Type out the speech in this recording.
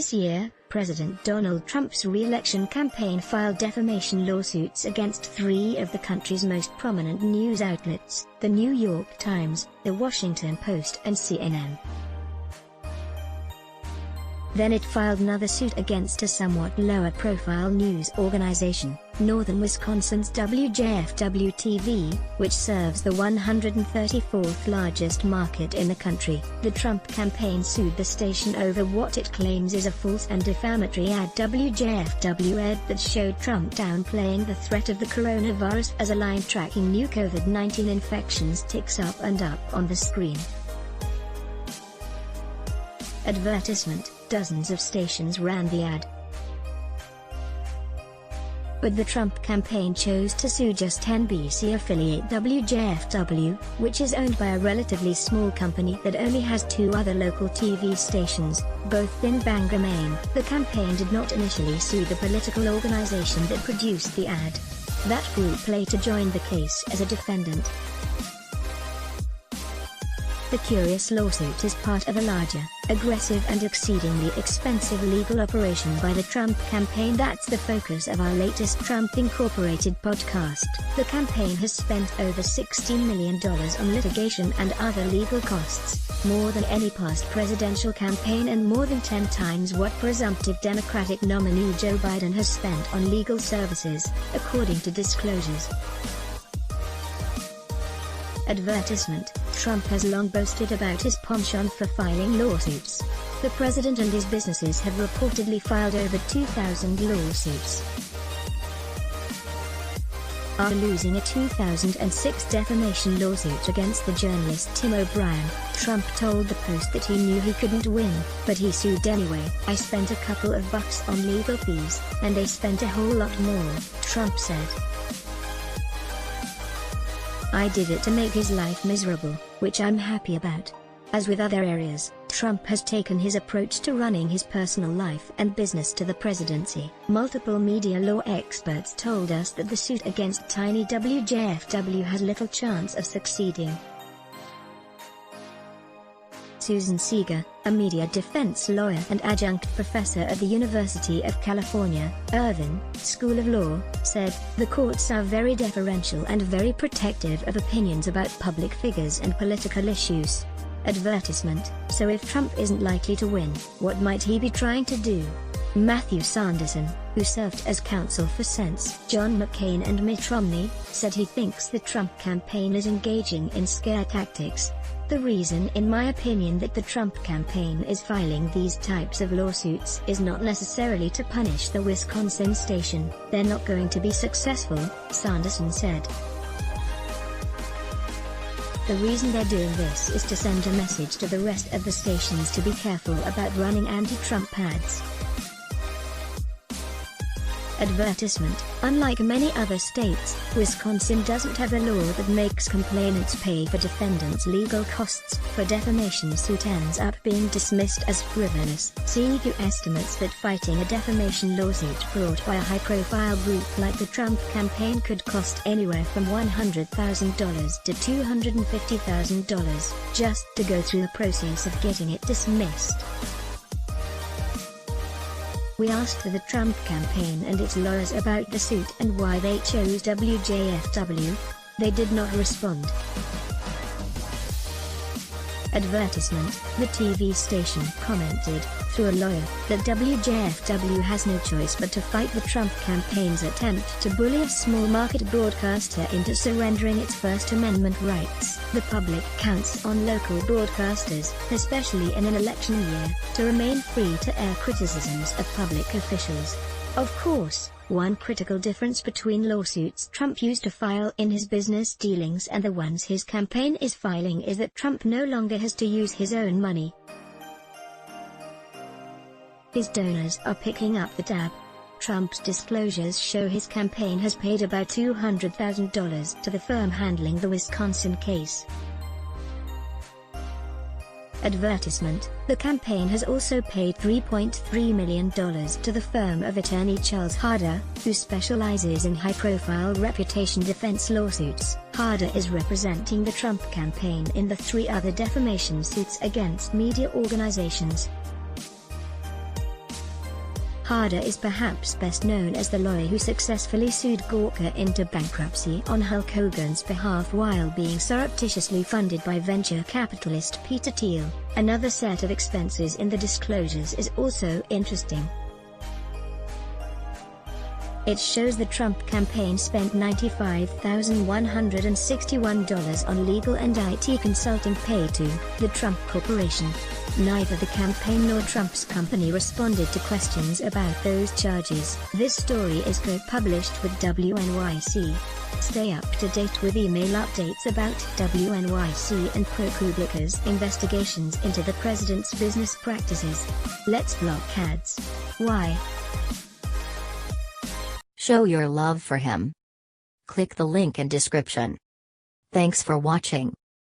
This year, President Donald Trump's re-election campaign filed defamation lawsuits against 3 of the country's most prominent news outlets, The New York Times, The Washington Post and CNN. Then it filed another suit against a somewhat lower-profile news organization, Northern Wisconsin's WJFW-TV, which serves the 134th largest market in the country. The Trump campaign sued the station over what it claims is a false and defamatory ad WJFW aired that showed Trump downplaying the threat of the coronavirus as a line tracking new COVID-19 infections ticks up and up on the screen. Advertisement: dozens of stations ran the ad. But the Trump campaign chose to sue just NBC affiliate WJFW, which is owned by a relatively small company that only has 2 other local TV stations, both in Bangor, Maine. The campaign did not initially sue the political organization that produced the ad. That group later joined the case as a defendant. The curious lawsuit is part of a larger, aggressive and exceedingly expensive legal operation by the Trump campaign that's the focus of our latest Trump Incorporated podcast. The campaign has spent over $16 million on litigation and other legal costs, more than any past presidential campaign and more than 10 times what presumptive Democratic nominee Joe Biden has spent on legal services, according to disclosures. Advertisement: Trump has long boasted about his penchant for filing lawsuits. The president and his businesses have reportedly filed over 2,000 lawsuits. After losing a 2006 defamation lawsuit against the journalist Tim O'Brien, Trump told the Post that he knew he couldn't win, but he sued anyway. "I spent a couple of bucks on legal fees, and they spent a whole lot more," Trump said. "I did it to make his life miserable, which I'm happy about." As with other areas, Trump has taken his approach to running his personal life and business to the presidency. Multiple media law experts told us that the suit against tiny WJFW has little chance of succeeding. Susan Seeger, a media defense lawyer and adjunct professor at the University of California, Irvine, School of Law, said, "The courts are very deferential and very protective of opinions about public figures and political issues." Advertisement: so if Trump isn't likely to win, what might he be trying to do? Matthew Sanderson, who served as counsel for Sense John McCain and Mitt Romney, said he thinks the Trump campaign is engaging in scare tactics. "The reason in my opinion that the Trump campaign is filing these types of lawsuits is not necessarily to punish the Wisconsin station. They're not going to be successful," Sanderson said. "The reason they're doing this is to send a message to the rest of the stations to be careful about running anti-Trump ads." Advertisement: unlike many other states, Wisconsin doesn't have a law that makes complainants pay for defendants' legal costs. For defamation suit ends up being dismissed as frivolous. Seeger estimates that fighting a defamation lawsuit brought by a high-profile group like the Trump campaign could cost anywhere from $100,000 to $250,000, just to go through the process of getting it dismissed. We asked the Trump campaign and its lawyers about the suit and why they chose WJFW. They did not respond. Advertisement: the TV station commented, through a lawyer, that WJFW has no choice but to fight the Trump campaign's attempt to bully a small-market broadcaster into surrendering its First Amendment rights. "The public counts on local broadcasters, especially in an election year, to remain free to air criticisms of public officials. Of course, one critical difference between lawsuits Trump used to file in his business dealings and the ones his campaign is filing is that Trump no longer has to use his own money. His donors are picking up the tab. Trump's disclosures show his campaign has paid about $200,000 to the firm handling the Wisconsin case." Advertisement: the campaign has also paid $3.3 million to the firm of attorney Charles Harder, who specializes in high-profile reputation defense lawsuits. Harder is representing the Trump campaign in the 3 other defamation suits against media organizations. Harder is perhaps best known as the lawyer who successfully sued Gawker into bankruptcy on Hulk Hogan's behalf while being surreptitiously funded by venture capitalist Peter Thiel. Another set of expenses in the disclosures is also interesting. It shows the Trump campaign spent $95,161 on legal and IT consulting paid to the Trump Corporation. Neither the campaign nor Trump's company responded to questions about those charges. This story is co-published with WNYC. Stay up to date with email updates about WNYC and ProPublica's investigations into the president's business practices. Let's block ads. Why? Show your love for him. Click the link in description. Thanks for watching.